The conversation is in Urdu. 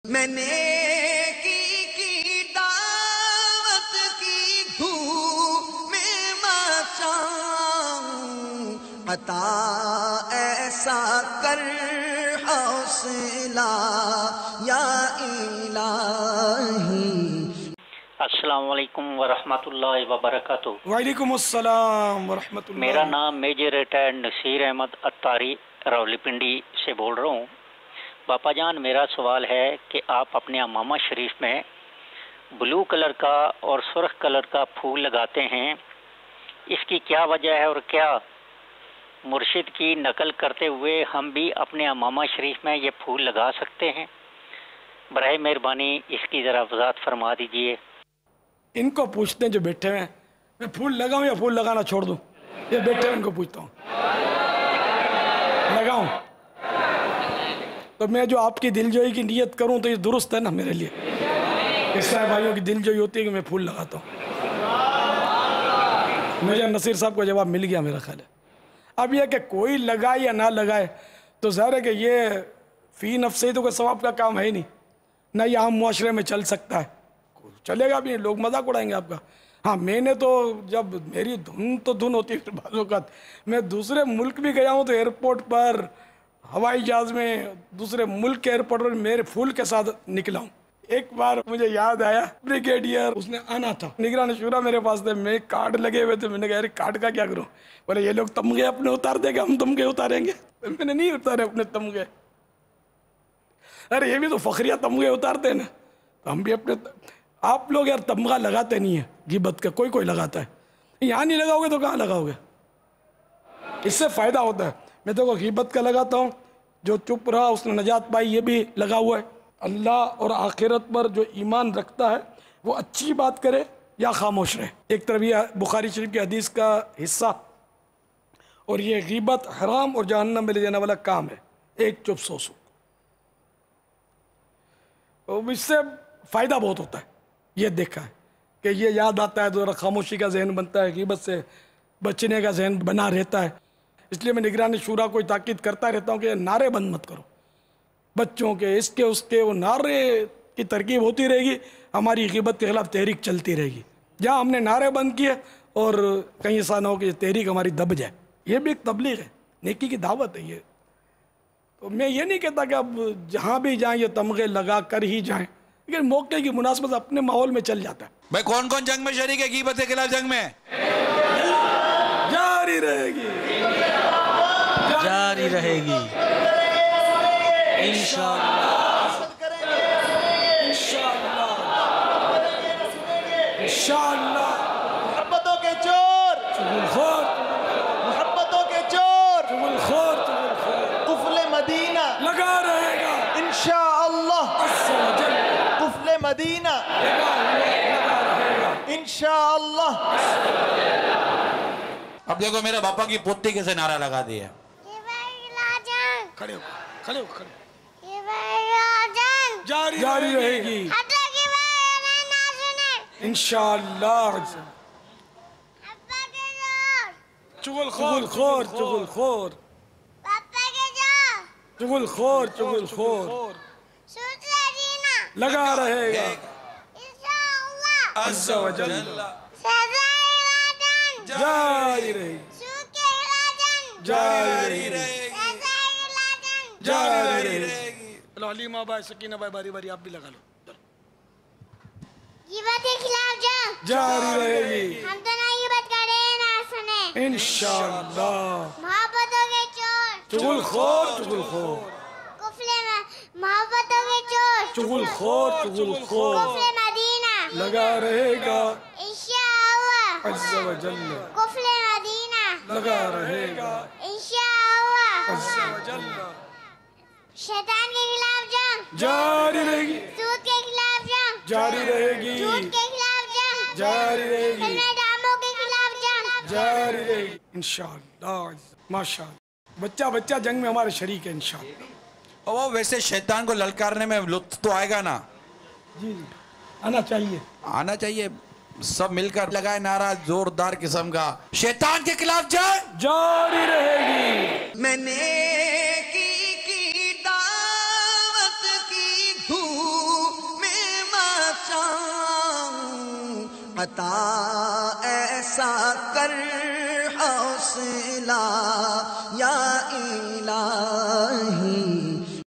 میں نیکی کی دعوت کی دھوم میں مچاؤں، عطا ایسا کر حوصلہ یا الہی۔ السلام علیکم ورحمۃ اللہ وبرکاتہ۔ وعلیکم السلام ورحمۃ اللہ۔ میرا نام میجر ریٹائرڈ نصیر احمد اتاری راولپنڈی سے بول رہا ہوں۔ باپا جان، میرا سوال ہے کہ آپ اپنے امامہ شریف میں بلو کلر کا اور سرخ کلر کا پھول لگاتے ہیں، اس کی کیا وجہ ہے اور کیا مرشد کی نقل کرتے ہوئے ہم بھی اپنے امامہ شریف میں یہ پھول لگا سکتے ہیں؟ براہ مہربانی اس کی ذرا وضاحت فرما دیجئے۔ ان کو پوچھتے ہیں جو بیٹھے ہیں، میں پھول لگاؤں یا پھول لگانا چھوڑ دوں؟ یہ بیٹھے ہیں ان کو پوچھتا ہوں، لگاؤں؟ تو میں جو آپ کی دل جوئی کی نیت کروں تو یہ درست ہے نا میرے لیے؟ اس طرح بھائیوں کی دل جوئی ہوتی ہے کہ میں پھول لگاتا ہوں۔ مجھے نصیر صاحب کو جواب مل گیا میرا خیال ہے۔ اب یہ کہ کوئی لگائے یا نہ لگائے تو ظاہر ہے کہ یہ فی نفسے تو کوئی ثواب کا کام ہے ہی نہیں، نہ یہ عام معاشرے میں چل سکتا ہے، چلے گا بھی نہیں، لوگ مذاق اڑائیں گے آپ کا۔ ہاں، میں نے تو جب میری دھن تو دھن ہوتی ہے بعض اوقات، میں دوسرے ملک بھی گیا ہوں تو ایئرپورٹ پر، ہوائی جہاز میں، دوسرے ملک کے ایئرپورٹ پر میرے پھول کے ساتھ نکلا ہوں۔ ایک بار مجھے یاد آیا، بریگیڈیئر اس نے آنا تھا، نگران شورا میرے پاس تھے، میں کارڈ لگے ہوئے تھے، میں نے کہا یار کارڈ کا کیا کروں؟ بولے یہ لوگ تمغے اپنے اتار دے گا، ہم تمغے اتاریں گے۔ میں نے نہیں اتارے اپنے تمغے۔ ارے یہ بھی تو فخریہ تمغے اتارتے ہیں نا، تو ہم بھی اپنے۔ آپ لوگ یار تمغہ لگاتے نہیں ہیں غیبت کا، کوئی لگاتا ہے، یہاں نہیں لگاؤ گے تو کہاں لگاؤ گے؟ اس سے فائدہ ہوتا ہے۔ میں تو غیبت کا لگاتا ہوں، جو چپ رہا اس نے نجات پائی، یہ بھی لگا ہوا ہے۔ اللہ اور آخرت پر جو ایمان رکھتا ہے وہ اچھی بات کرے یا خاموش رہے۔ ایک طرف یہ بخاری شریف کی حدیث کا حصہ، اور یہ غیبت حرام اور جہنم میں لے جانے والا کام ہے، ایک چپ سو سو۔ اس سے فائدہ بہت ہوتا ہے، یہ دیکھا ہے کہ یہ یاد آتا ہے تو ذرا خاموشی کا ذہن بنتا ہے، غیبت سے بچنے کا ذہن بنا رہتا ہے۔ اس لیے میں نگران شورا کو تاکید کرتا رہتا ہوں کہ نعرے بند مت کرو، بچوں کے اس کے وہ نعرے کی ترکیب ہوتی رہے گی، ہماری غیبت کے خلاف تحریک چلتی رہے گی۔ جہاں ہم نے نعرے بند کیے اور کہیں ایسا نہ ہو کہ یہ تحریک ہماری دب جائے۔ یہ بھی ایک تبلیغ ہے، نیکی کی دعوت ہے یہ۔ تو میں یہ نہیں کہتا کہ اب جہاں بھی جائیں یہ تمغے لگا کر ہی جائیں، لیکن موقع کی مناسبت اپنے ماحول میں چل جاتا ہے۔ بھائی کون کون جنگ میں شریک ہے غیبت کے خلاف؟ جنگ میں جاری رہے گی، جاری رہے گی انشاءاللہ، انشاءاللہ، انشاءاللہ۔ محبتوں کے چور، چغل خور، محبتوں کے چور، چغل خور، چغل خور قفل مدینہ لگا رہے گا انشاءاللہ، عز و جل، قفل مدینہ لگا رہے گا۔ انشاءاللہ۔ اب دیکھو میرے باپا کی پوتی کیسے نعرہ لگا دیا۔ کھڑے ہو، کھڑے ہو، کھڑے ہو۔ جاری رہے گی انشاءاللہ۔ چغل خور، چغل خور، چغل خور، چغل خور لگا رہے گا عز و جل، جاری رہے گی، جاری رہے گی، جاری رہے گی۔ چلو حلیمہ بھائی، سکینہ بھائی، باری باری آپ بھی لگا لو۔ غیبت کے خلاف جنگ جاری رہے گی ہم تو نہ غیبت کریں نہ سنیں، انشاءاللہ۔ محبتوں کے چور، چغل خور، چغل خور، قفل محبتوں کے چور، چغل خور، چغل خور قفل مدینہ لگا رہے گا انشاءاللہ، عز و جل، قفل مدینہ لگا رہے گا انشاءاللہ۔ عز و جل، شیطان کے خلاف جنگ جاری رہے گی، سود کے خلاف جنگ جاری رہے گی، جھوٹ کے خلاف جنگ جاری رہے گی، فلم ڈراموں کے خلاف جنگ جاری رہے گی انشاءاللہ۔ ماشاءاللہ، بچہ جنگ میں ہمارے شریک ہے انشاءاللہ۔ اور وہ ویسے شیطان کو للکارنے میں لطف تو آئے گا نا؟ جی آنا چاہیے، آنا چاہیے، سب مل کر لگائے نعرہ زوردار قسم کا، شیطان کے خلاف جنگ جاری رہے گی۔ میں نیکی کی دعوت کی دھوم عطا ایسا کر حوصلہ یا الہی